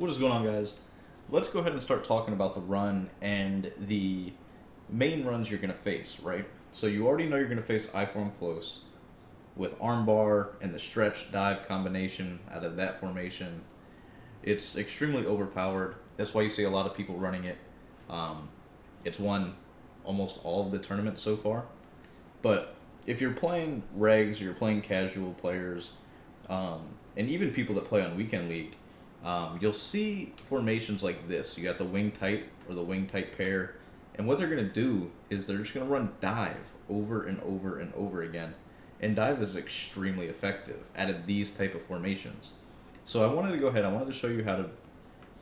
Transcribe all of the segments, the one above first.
What is going on, guys? Let's go ahead and start talking about the run and the main runs you're going to face, right? So you already know you're going to face I-form close with armbar and the stretch dive combination out of that formation. It's extremely overpowered. That's why you see a lot of people running it. Um, it's won almost all of the tournaments so far. But if you're playing regs or you're playing casual players, um, and even people that play on Weekend League, you'll see formations like this. You got the wing tight or the wing tight pair, and what they're going to do is they're just going to run dive over and over and over again. And dive is extremely effective out of these type of formations. So I wanted to go ahead. I wanted to show you how to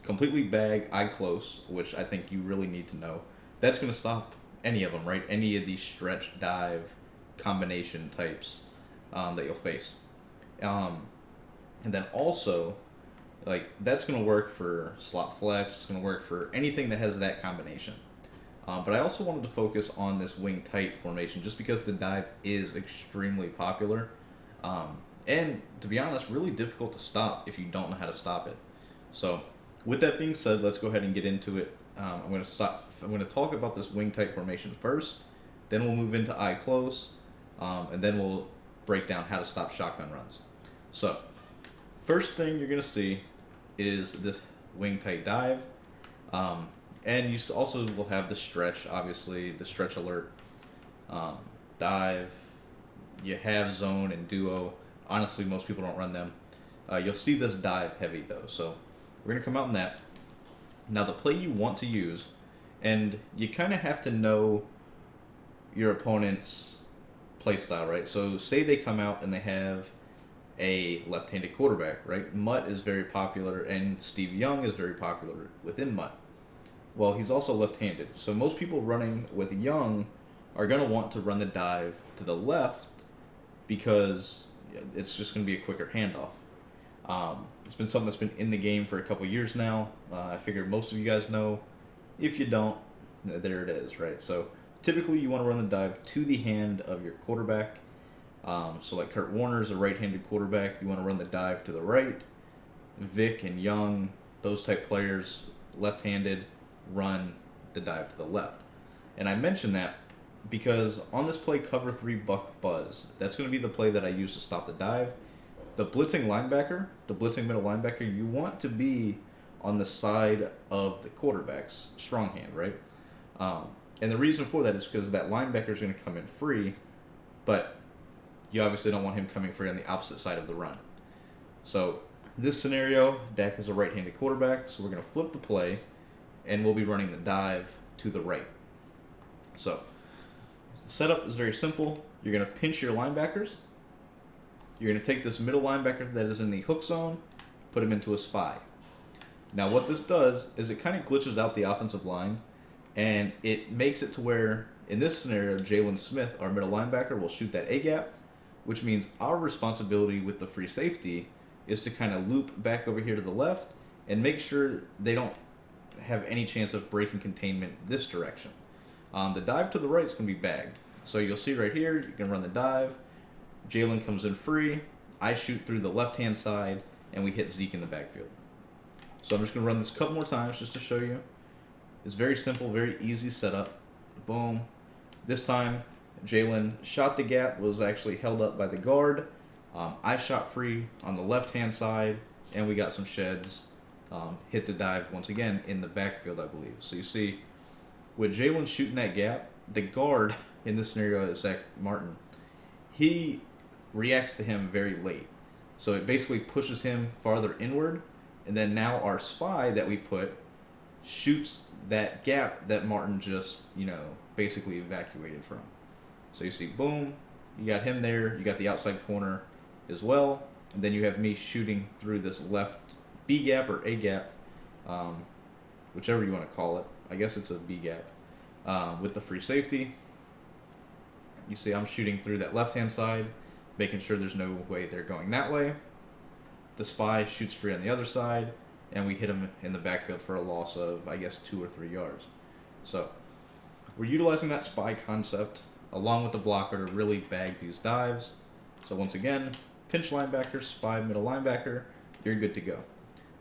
completely bag eye close, which I think you really need to know. That's going to stop any of them, right? Any of these stretch dive combination types that you'll face. Um, and then also, like, that's going to work for slot flex. It's going to work for anything that has that combination. But I also wanted to focus on this wing tight formation just because the dive is extremely popular. And to be honest, really difficult to stop if you don't know how to stop it. So, with that being said, let's go ahead and get into it. I'm going to stop. I'm going to talk about this wing tight formation first. Then we'll move into eye close, and then we'll break down how to stop shotgun runs. So, first thing you're going to see is this wing tight dive. And you also will have the stretch, obviously, the stretch alert, dive. You have zone and duo. Honestly, most people don't run them. You'll see this dive heavy, though. So we're going to come out in that. Now, the play you want to use, and you kind of have to know your opponent's play style, right? So say they come out and they have a left-handed quarterback, right? Mutt is very popular, and Steve Young is very popular within Mutt. Well, he's also left-handed, so most people running with Young are going to want to run the dive to the left because it's just going to be a quicker handoff. It's been something that's been in the game for a couple years now. I figure most of you guys know. If you don't, there it is, right? So typically you want to run the dive to the hand of your quarterback. So like Kurt Warner's a right-handed quarterback. You want to run the dive to the right. Vic and Young, those type players, left-handed, run the dive to the left. And I mention that because on this play, cover 3 buck buzz, that's going to be the play that I use to stop the dive. The blitzing linebacker, the blitzing middle linebacker, you want to be on the side of the quarterback's strong hand, right? And the reason for that is because that linebacker is going to come in free, but you obviously don't want him coming free on the opposite side of the run. So this scenario, Dak is a right-handed quarterback, so we're going to flip the play, and we'll be running the dive to the right. So the setup is very simple. You're going to pinch your linebackers. You're going to take this middle linebacker that is in the hook zone, put him into a spy. Now what this does is it kind of glitches out the offensive line, and it makes it to where, in this scenario, Jalen Smith, our middle linebacker, will shoot that A-gap, which means our responsibility with the free safety is to kind of loop back over here to the left and make sure they don't have any chance of breaking containment this direction. The dive to the right is going to be bagged. So you'll see right here, you can run the dive. Jalen comes in free. I shoot through the left-hand side, and we hit Zeke in the backfield. So I'm just going to run this a couple more times just to show you. It's very simple, very easy setup. Boom. This time, Jalen shot the gap, was actually held up by the guard. I shot free on the left-hand side, and we got some sheds. Hit the dive once again in the backfield, I believe. So you see, with Jalen shooting that gap, the guard in this scenario is Zach Martin. He reacts to him very late. So it basically pushes him farther inward, and then now our spy that we put shoots that gap that Martin just, basically evacuated from. So you see, boom, you got him there, you got the outside corner as well, and then you have me shooting through this left B gap or A gap, whichever you want to call it. I guess it's a B gap, with the free safety. You see I'm shooting through that left-hand side, making sure there's no way they're going that way. The spy shoots free on the other side, and we hit him in the backfield for a loss of, I guess, 2 or 3 yards. So we're utilizing that spy concept along with the blocker to really bag these dives. So once again, pinch linebacker, spy middle linebacker, you're good to go.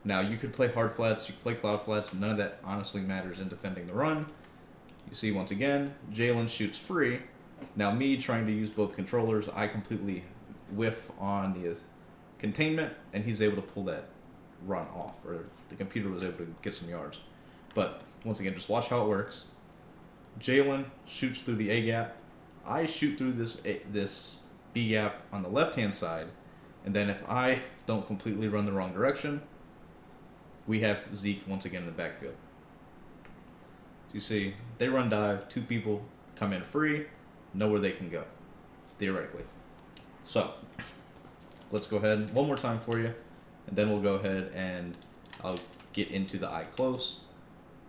Now, you could play hard flats, you could play cloud flats, none of that honestly matters in defending the run. You see, once again, Jalen shoots free. Now, me trying to use both controllers, I completely whiff on the containment, and he's able to pull that run off, or the computer was able to get some yards. But, once again, just watch how it works. Jalen shoots through the A gap. I shoot through this B gap on the left-hand side, and then if I don't completely run the wrong direction, we have Zeke once again in the backfield. You see, they run dive, two people come in free, know where they can go, theoretically. So, let's go ahead one more time for you, and then we'll go ahead and I'll get into the eye close.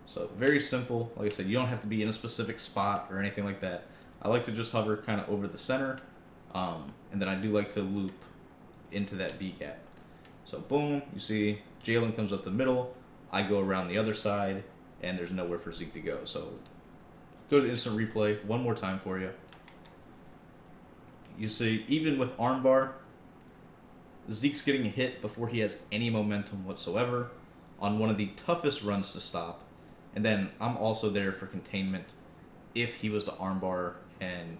So, very simple. Like I said, you don't have to be in a specific spot or anything like that. I like to just hover kind of over the center, and then I do like to loop into that B gap. So, boom, you see Jalen comes up the middle, I go around the other side, and there's nowhere for Zeke to go. So, go to the instant replay one more time for you. You see, even with armbar, Zeke's getting hit before he has any momentum whatsoever on one of the toughest runs to stop. And then I'm also there for containment if he was to armbar and,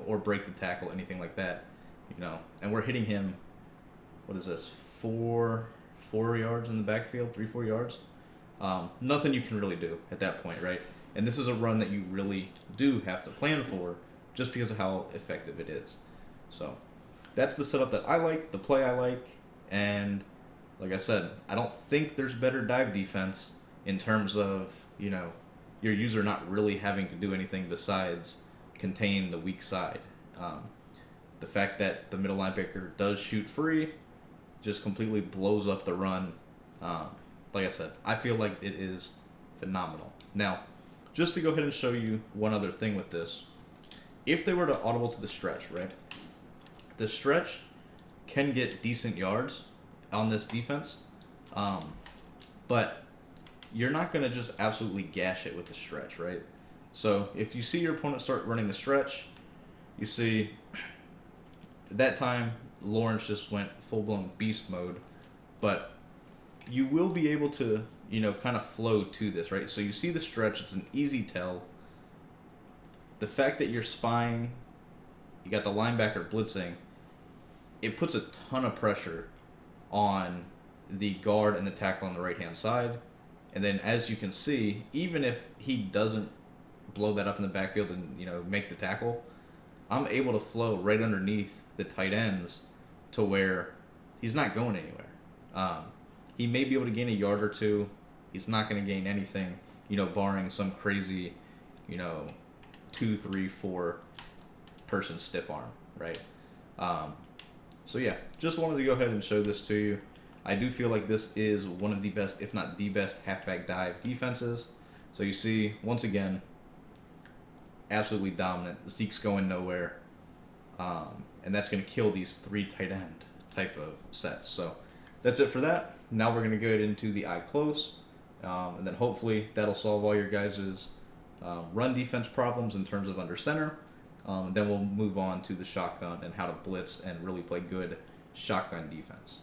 or break the tackle, anything like that, And we're hitting him, what is this, 4 yards in the backfield, 3-4 yards. Nothing you can really do at that point, right? And this is a run that you really do have to plan for just because of how effective it is. So that's the setup that I like, the play I like, and like I said, I don't think there's better dive defense in terms of, your user not really having to do anything besides contain the weak side. The fact that the middle linebacker does shoot free just completely blows up the run. Like I said, I feel like it is phenomenal. Now, just to go ahead and show you one other thing with this, if they were to audible to the stretch, right? The stretch can get decent yards on this defense, but you're not going to just absolutely gash it with the stretch, right? So if you see your opponent start running the stretch, you see at that time Lawrence just went full-blown beast mode, but you will be able to, kind of flow to this, right? So you see the stretch, it's an easy tell. The fact that you're spying, you got the linebacker blitzing, it puts a ton of pressure on the guard and the tackle on the right-hand side. And then as you can see, even if he doesn't blow that up in the backfield and, make the tackle, I'm able to flow right underneath the tight ends to where he's not going anywhere. He may be able to gain a yard or two. He's not going to gain anything, barring some crazy, 2, 3, 4 person stiff arm, right? So yeah, just wanted to go ahead and show this to you. I do feel like this is one of the best, if not the best, halfback dive defenses. So you see, once again, absolutely dominant. Zeke's going nowhere. And that's going to kill these 3 tight end type of sets. So that's it for that. Now we're going to go into the eye close. And then hopefully that'll solve all your guys' run defense problems in terms of under center. Then we'll move on to the shotgun and how to blitz and really play good shotgun defense.